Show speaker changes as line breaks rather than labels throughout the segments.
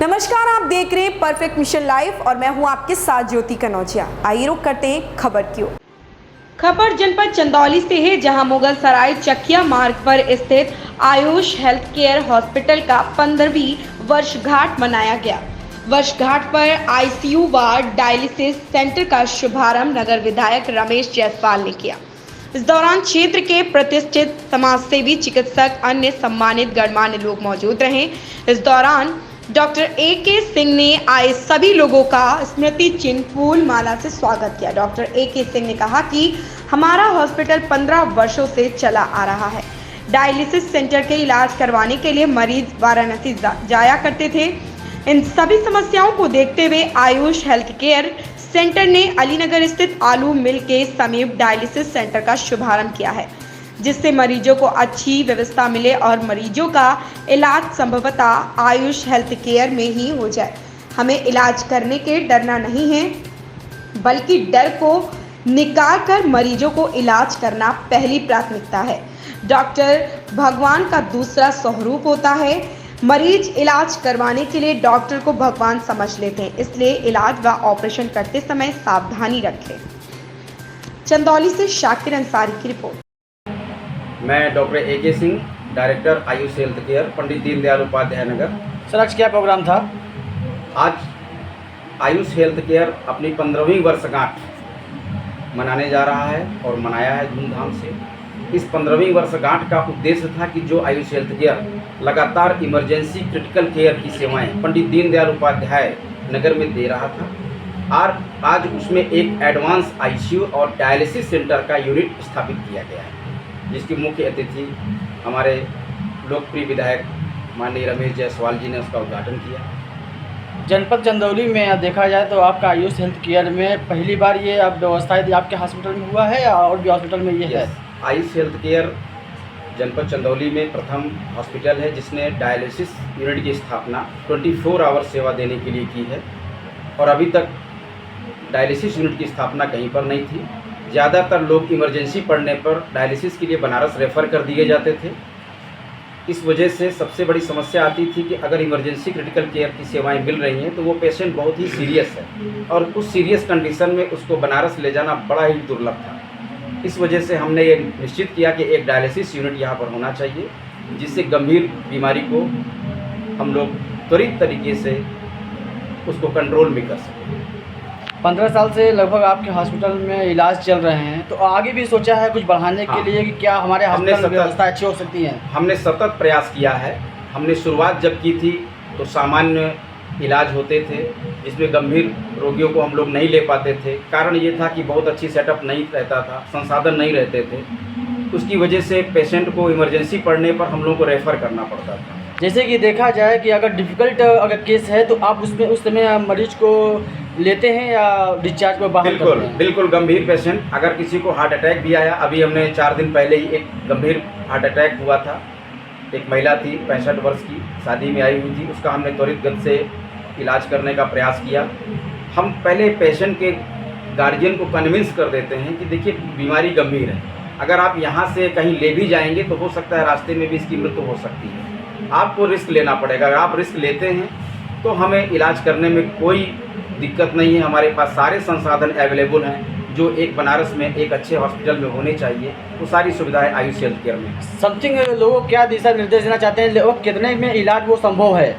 नमस्कार, आप देख रहे हैं परफेक्ट मिशन लाइव और मैं हूं आपके साथ ज्योति कनौजिया। आइए रुक करते हैं खबर की ओर। खबर जनपद चंदौली से है, जहां मुगल सराय चकिया मार्ग पर स्थित आयुष हेल्थ केयर हॉस्पिटल का 15वीं वर्षगांठ मनाया गया। वर्षगांठ पर आईसीयू वार्ड डायलिसिस सेंटर का शुभारंभ नगर विधायक रमेश जायसवाल ने किया। इस दौरान क्षेत्र के प्रतिष्ठित समाजसेवी, चिकित्सक, अन्य सम्मानित गणमान्य लोग मौजूद रहे। इस दौरान डॉक्टर ए.के. सिंह ने आए सभी लोगों का स्मृति चिन्ह फूल माला से स्वागत किया। Doctor A K. सिंह ने कहा कि हमारा हॉस्पिटल 15 वर्षों से चला आ रहा है। डायलिसिस सेंटर के इलाज करवाने के लिए मरीज वाराणसी जाया करते थे। इन सभी समस्याओं को देखते हुए आयुष हेल्थ केयर सेंटर ने अलीनगर स्थित आलू मिल के समीप डायलिसिस सेंटर का शुभारंभ किया है, जिससे मरीजों को अच्छी व्यवस्था मिले और मरीजों का इलाज संभवतः आयुष हेल्थ केयर में ही हो जाए। हमें इलाज करने के डरना नहीं है, बल्कि डर को निकाल कर मरीजों को इलाज करना पहली प्राथमिकता है। डॉक्टर भगवान का दूसरा स्वरूप होता है। मरीज इलाज करवाने के लिए डॉक्टर को भगवान समझ लेते हैं, इसलिए इलाज व ऑपरेशन करते समय सावधानी रखें। चंदौली से शाकिर अंसारी की रिपोर्ट।
मैं doctor A K. Singh, director Ayush health care, Pandit Deendayal Upadhyay Nagar.
Sir, आज क्या प्रोग्राम था?
आज आयुष हेल्थ केयर अपनी 15वीं वर्षगांठ मनाने जा रहा है और मनाया है धूमधाम से। इस 15वीं वर्षगांठ का उद्देश्य था कि जो आयुष हेल्थ केयर लगातार इमरजेंसी क्रिटिकल केयर की सेवाएं पंडित दीनदयाल उपाध्याय नगर में दे रहा था, और आज उसमें एक एडवांस आईसीयू और डायलिसिस सेंटर का यूनिट स्थापित किया गया है, जिसकी मुख्य अतिथि हमारे लोकप्रिय विधायक माननीय रमेश जायसवाल जी ने उसका उद्घाटन किया।
जनपद चंदौली में देखा जाए तो आपका आयुष हेल्थ केयर में पहली बार ये अब व्यवस्था यदि आपके हॉस्पिटल में हुआ है या और भी हॉस्पिटल में ये है?
आयुष हेल्थ केयर जनपद चंदौली में प्रथम हॉस्पिटल है जिसने डायलिसिस यूनिट की स्थापना 24 आवर सेवा देने के लिए की है, और अभी तक डायलिसिस यूनिट की स्थापना कहीं पर नहीं थी। ज़्यादातर लोग इमरजेंसी पड़ने पर डायलिसिस के लिए बनारस रेफ़र कर दिए जाते थे। इस वजह से सबसे बड़ी समस्या आती थी कि अगर इमरजेंसी क्रिटिकल केयर की सेवाएं मिल रही हैं तो वो पेशेंट बहुत ही सीरियस है, और उस सीरियस कंडीशन में उसको बनारस ले जाना बड़ा ही दुर्लभ था। इस वजह से हमने ये निश्चित किया कि एक डायलिसिस यूनिट यहाँ पर होना चाहिए, जिससे गंभीर बीमारी को हम लोग त्वरित तरीके से उसको कंट्रोल में कर सकें।
15 साल से लगभग आपके हॉस्पिटल में इलाज चल रहे हैं, तो आगे भी सोचा है कुछ बढ़ाने के लिए कि क्या हमारे हॉस्पिटल में व्यवस्था अच्छी हो सकती है?
हमने सतत प्रयास किया है। हमने शुरुआत जब की थी तो सामान्य इलाज होते थे, जिसमें गंभीर रोगियों को हम लोग नहीं ले पाते थे। कारण ये था कि बहुत अच्छी सेटअप नहीं रहता था, संसाधन नहीं रहते थे। उसकी वजह से पेशेंट को इमरजेंसी पड़ने पर हम लोगों को रेफ़र करना पड़ता था।
जैसे कि देखा जाए कि अगर डिफ़िकल्ट अगर केस है तो आप उसमें उस समय मरीज को लेते हैं या डिस्चार्ज में बाहर करते हैं?
बिल्कुल गंभीर पेशेंट, अगर किसी को हार्ट अटैक भी आया, अभी हमने 4 दिन पहले ही एक गंभीर हार्ट अटैक हुआ था। एक महिला थी 65 वर्ष की, शादी में आई हुई थी, उसका हमने त्वरित गति से इलाज करने का प्रयास किया। हम पहले पेशेंट के गार्जियन को कन्विंस कर देते हैं कि देखिए बीमारी गंभीर है, अगर आप यहाँ से कहीं ले भी जाएंगे तो हो सकता है रास्ते में भी इसकी मृत्यु हो सकती है, आपको रिस्क लेना पड़ेगा। अगर आप रिस्क लेते हैं तो हमें इलाज करने में कोई दिक्कत नहीं है। हमारे पास सारे संसाधन अवेलेबल हैं जो एक बनारस में एक अच्छे हॉस्पिटल में होने चाहिए, वो सारी सुविधाएं आयुष हेल्थ केयर में।
समथिंग लोगों को क्या दिशा निर्देश देना चाहते हैं, लोग कितने में इलाज वो संभव है?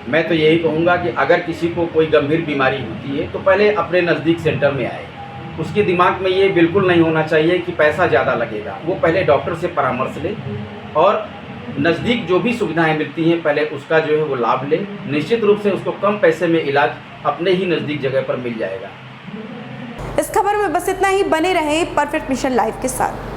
मैं तो यही कहूँगा कि अगर किसी को कोई गंभीर बीमारी होती है तो पहले अपने नज़दीक सेंटर में आए। उसके दिमाग में ये बिल्कुल नहीं होना चाहिए कि पैसा ज़्यादा लगेगा। वो पहले डॉक्टर से परामर्श ले और नज़दीक जो भी सुविधाएं मिलती हैं पहले उसका जो है वो लाभ ले। निश्चित रूप से उसको कम पैसे में इलाज अपने ही नज़दीक जगह पर मिल जाएगा।
इस खबर में बस इतना ही। बने रहें परफेक्ट मिशन लाइव के साथ।